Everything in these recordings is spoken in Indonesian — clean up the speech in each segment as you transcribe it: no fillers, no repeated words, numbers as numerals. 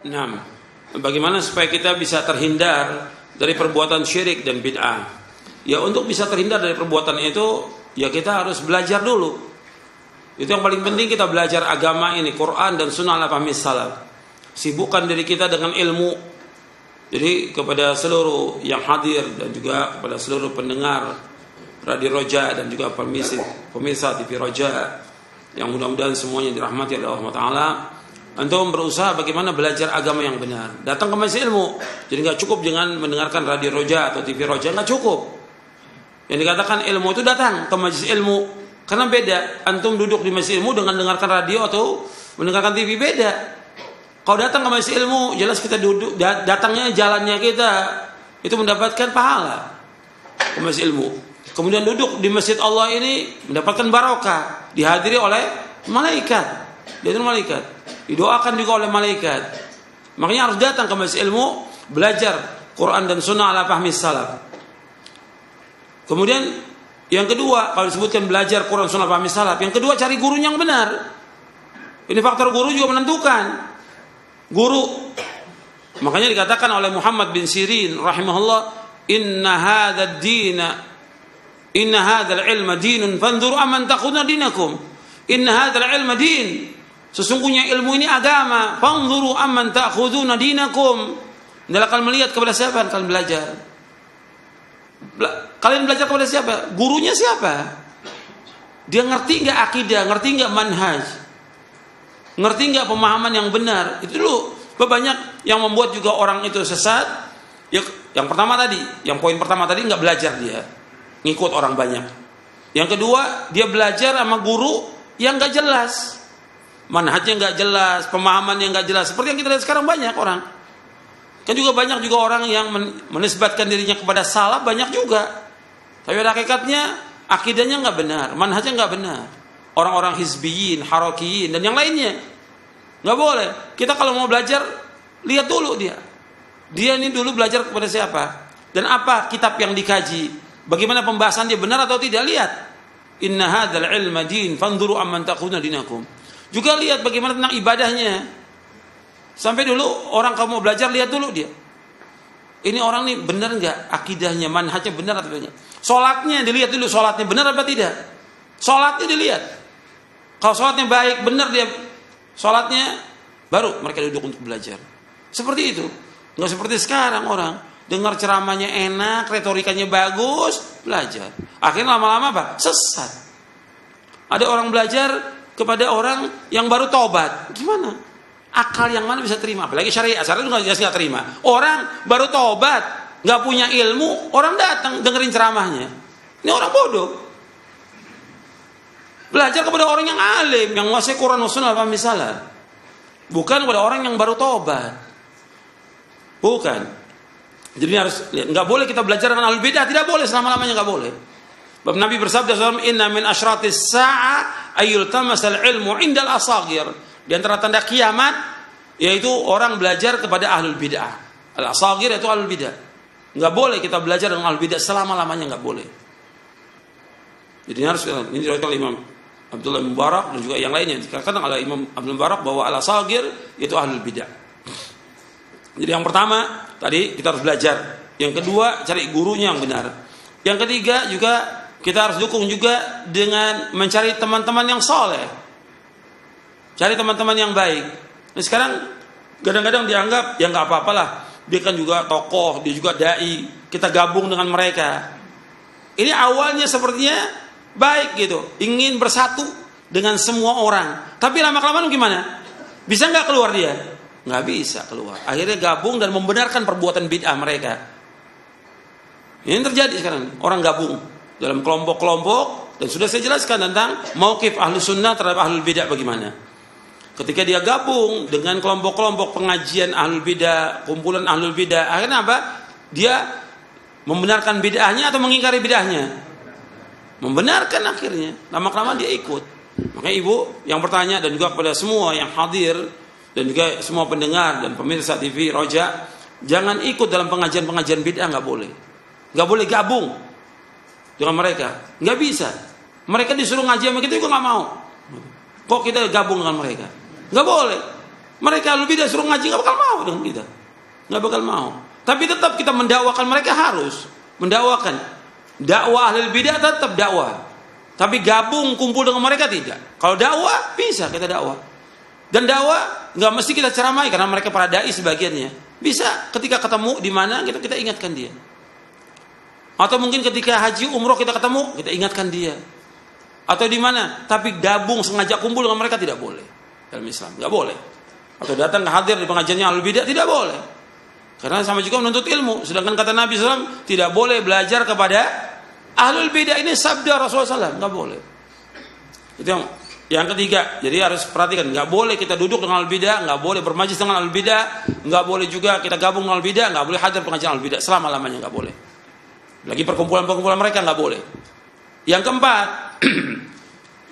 Nah, bagaimana supaya kita bisa terhindar dari perbuatan syirik dan bid'ah? Ya, untuk bisa terhindar dari perbuatan itu, ya kita harus belajar dulu. Itu yang paling penting, kita belajar agama ini, Quran dan Sunnah ala fahmi salaf. Sibukkan diri kita dengan ilmu. Jadi kepada seluruh yang hadir dan juga kepada seluruh pendengar Radio Roja dan juga pemirsa TV Roja yang mudah-mudahan semuanya dirahmati oleh Allah Taala, antum berusaha bagaimana belajar agama yang benar. Datang ke majelis ilmu. Jadi nggak cukup dengan mendengarkan Radio Roja atau TV Roja, nggak cukup. Yang dikatakan ilmu itu datang ke majelis ilmu. Karena beda, antum duduk di majelis ilmu dengan mendengarkan radio atau mendengarkan TV, beda. Kalau datang ke majelis ilmu, jelas kita duduk, datangnya jalannya kita itu mendapatkan pahala ke majelis ilmu. Kemudian duduk di masjid Allah ini mendapatkan barokah, dihadiri oleh malaikat. Dia itu malaikat, didoakan juga oleh malaikat. Makanya harus datang ke majelis ilmu, belajar Quran dan Sunnah ala fahmi salaf. Kemudian yang kedua, kalau disebutkan belajar Quran Sunnah fahmi salaf, yang kedua cari guru yang benar. Ini faktor guru juga menentukan. Guru. Makanya dikatakan oleh Muhammad bin Sirin rahimahullah, inna hadzal ilma dinun fanzuru amman takhuduna dinakum. Inna hadzal ilma din. Sesungguhnya ilmu ini agama. Fanzuru amman takhuduna dinakum. Anda akan melihat kepada siapa kalian belajar. Kalian belajar kepada siapa? Gurunya siapa? Dia ngerti enggak akidah, ngerti enggak manhaj, ngerti enggak pemahaman yang benar. Itu dulu. Banyak yang membuat juga orang itu sesat. Yang pertama tadi, yang poin pertama tadi enggak belajar dia, ngikut orang banyak. Yang kedua, dia belajar sama guru yang enggak jelas, manhajnya enggak jelas, pemahamannya enggak jelas. Seperti yang kita lihat sekarang banyak orang. Kan juga banyak juga orang yang menisbatkan dirinya kepada salaf, banyak juga. Tapi pada hakikatnya akidahnya enggak benar, manhajnya enggak benar. Orang-orang hizbiyin, harakiyin dan yang lainnya. Enggak boleh. Kita kalau mau belajar, lihat dulu dia. Dia ini dulu belajar kepada siapa? Dan apa kitab yang dikaji? Bagaimana pembahasan dia, benar atau tidak? Lihat. Inna hadzal ilma din fanzuru amman takhuduna dinakum. Juga lihat bagaimana tentang ibadahnya. Sampai dulu orang kamu mau belajar, lihat dulu dia. Ini orang nih benar enggak akidahnya, manhajnya benar atau tidak? Salatnya dilihat dulu, salatnya benar apa tidak? Salatnya dilihat. Kalau salatnya baik, benar dia salatnya, baru mereka duduk untuk belajar. Seperti itu. Enggak seperti sekarang orang dengar ceramahnya enak, retorikanya bagus, belajar. Akhirnya lama-lama apa? Sesat. Ada orang belajar kepada orang yang baru taubat. Gimana? Akal yang mana bisa terima? Apalagi syariat itu nggak terima. Orang baru taubat, nggak punya ilmu, orang datang dengerin ceramahnya. Ini orang bodoh. Belajar kepada orang yang alim, yang menguasai Quran dan Sunnah misalnya. Bukan kepada orang yang baru taubat. Bukan. Jadi harus lihat. Nggak boleh kita belajar dengan ahlul bidah, tidak boleh, selama-lamanya nggak boleh. Bab Nabi bersabda SAW, inna min asyratis sa'a ayyul tamasal ilmu indal asagir. Di antara tanda kiamat yaitu orang belajar kepada ahlul bidah. Al-asagir itu ahlul bidah. Enggak boleh kita belajar dengan ahlul bidah selama-lamanya, enggak boleh. Jadi harus ini diriwayatkan oleh Imam Abdullah bin Mubarak dan juga yang lainnya. Dikatakan oleh Imam Abdul Mubarak bahwa al-asagir itu ahlul bidah. Jadi yang pertama tadi kita harus belajar. Yang kedua cari gurunya yang benar. Yang ketiga juga kita harus dukung juga dengan mencari teman-teman yang soleh. Cari teman-teman yang baik. Nah, sekarang kadang-kadang dianggap ya nggak apa-apalah. Dia kan juga tokoh, dia juga dai. Kita gabung dengan mereka. Ini awalnya sepertinya baik gitu, ingin bersatu dengan semua orang. Tapi lama-kelamaan gimana? Bisa nggak keluar dia? Nggak bisa keluar. Akhirnya gabung dan membenarkan perbuatan bid'ah mereka. Ini terjadi sekarang. Orang gabung dalam kelompok-kelompok dan sudah saya jelaskan tentang mauqif ahlu sunnah terhadap ahlul bid'ah bagaimana. Ketika dia gabung dengan kelompok-kelompok pengajian ahlul bidah, kumpulan ahlul bidah, akhirnya apa? Dia membenarkan bid'ahnya atau mengingkari bid'ahnya? Membenarkan akhirnya. Lama-kelamaan dia ikut. Makanya ibu yang bertanya dan juga kepada semua yang hadir dan juga semua pendengar dan pemirsa TV Roja, jangan ikut dalam pengajian-pengajian bid'ah, nggak boleh. Nggak boleh gabung dengan mereka. Nggak bisa. Mereka disuruh ngaji sama kita juga nggak mau. Kok kita gabung dengan mereka? Nggak boleh. Mereka ahlul bidah suruh ngaji nggak bakal mau dengan kita, nggak bakal mau. Tapi tetap kita mendakwakan mereka, harus mendakwakan. Dakwah ahlul bidah tetap dakwah. Tapi gabung kumpul dengan mereka tidak. Kalau dakwah bisa kita dakwah. Dan dakwah nggak mesti kita ceramai karena mereka para dai sebagiannya. Bisa ketika ketemu di mana kita ingatkan dia. Atau mungkin ketika haji umroh kita ketemu, kita ingatkan dia. Atau di mana? Tapi gabung sengaja kumpul dengan mereka tidak boleh dalam Islam, nggak boleh. Atau datang hadir di pengajiannya ahlul bidah tidak boleh. Karena sama juga menuntut ilmu. Sedangkan kata Nabi SAW tidak boleh belajar kepada ahlul bidah, ini sabda Rasulullah SAW, nggak boleh. Itu yang ketiga. Jadi harus perhatikan, nggak boleh kita duduk dengan ahlul bidah, nggak boleh bermajlis dengan ahlul bidah, nggak boleh juga kita gabung dengan ahlul bidah, nggak boleh hadir pengajian ahlul bidah selama lamanya, nggak boleh. Lagi perkumpulan mereka nggak boleh. Yang keempat,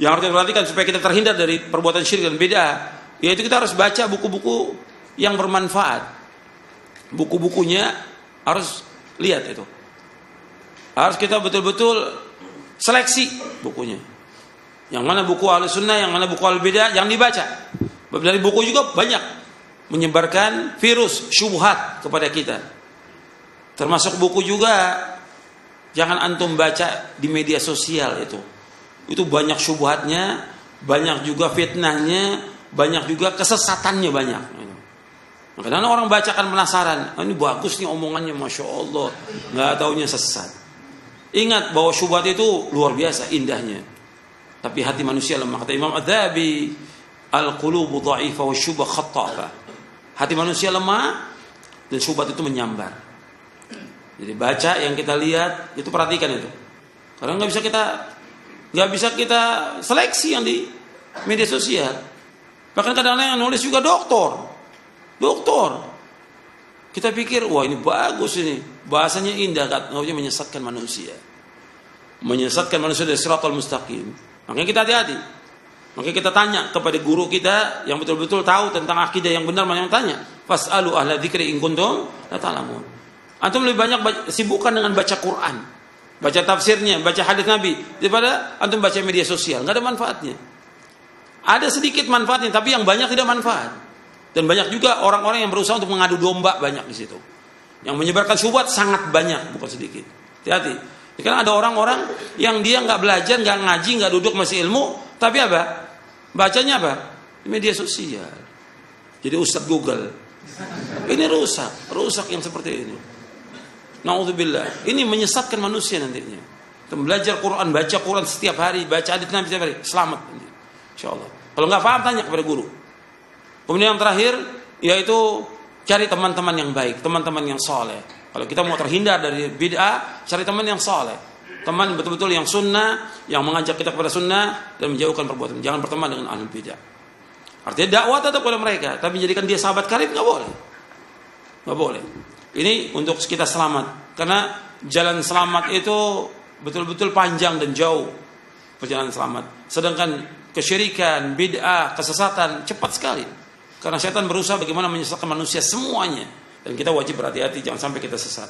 yang harus diperhatikan supaya kita terhindar dari perbuatan syirik dan bid'ah, yaitu kita harus baca buku-buku yang bermanfaat. Buku-bukunya harus lihat itu. Harus kita betul-betul seleksi bukunya. Yang mana buku Ahlus Sunnah, yang mana buku Ahlul Bidah, yang dibaca. Dari buku juga banyak menyebarkan virus syubhat kepada kita. Termasuk buku juga jangan antum baca di media sosial itu. Itu banyak syubhatnya, banyak juga fitnahnya, banyak juga kesesatannya banyak. Kadang-kadang orang baca kan penasaran, ini bagus nih omongannya, Masya Allah, nggak taunya sesat. Ingat bahwa syubhat itu luar biasa indahnya, tapi hati manusia lemah. Kata Imam Adz-Dzahabi, al-qulubu dha'ifa wa syubha khattafa. Hati manusia lemah dan syubhat itu menyambar. Jadi baca yang kita lihat itu, perhatikan itu. Karena nggak bisa kita seleksi yang di media sosial. Bahkan kadang-kadang yang nulis juga doktor. Kita pikir, wah ini bagus ini, bahasanya indah, katanya menyesatkan manusia. Menyesatkan manusia dari siratal mustaqim. Makanya kita hati-hati. Makanya kita tanya kepada guru kita yang betul-betul tahu tentang akidah yang benar, yang tanya. Fas'alu ahla dzikri in kuntum la ta'lamun. Antum lebih banyak sibukkan dengan baca Quran, baca tafsirnya, baca hadis Nabi, daripada antum baca media sosial. Nggak ada manfaatnya. Ada sedikit manfaatnya, tapi yang banyak tidak manfaat. Dan banyak juga orang-orang yang berusaha untuk mengadu domba, banyak di situ. Yang menyebarkan syubhat sangat banyak, bukan sedikit. Hati-hati. Karena ada orang-orang yang dia nggak belajar, nggak ngaji, nggak duduk masih ilmu, tapi apa? Bacanya apa? Di media sosial. Jadi Ustadz Google. Ini rusak yang seperti ini. Na'udzubillah. Ini menyesatkan manusia nantinya. Belajar Quran, baca Quran setiap hari, baca hadits Nabi setiap hari, selamat nanti. Insyaallah. Kalau nggak paham tanya kepada guru. Kemudian yang terakhir yaitu cari teman-teman yang baik, teman-teman yang soleh. Kalau kita mau terhindar dari bid'ah, cari teman yang soleh, teman betul-betul yang sunnah, yang mengajak kita kepada sunnah dan menjauhkan perbuatan. Jangan berteman dengan ahlul bid'ah. Artinya dakwah tetap kepada mereka, tapi jadikan dia sahabat karib nggak boleh. Ini untuk kita selamat, karena jalan selamat itu betul-betul panjang dan jauh perjalanan selamat. Sedangkan kesyirikan, bid'ah, kesesatan cepat sekali. Karena setan berusaha bagaimana menyesatkan manusia semuanya. Dan kita wajib berhati-hati jangan sampai kita sesat.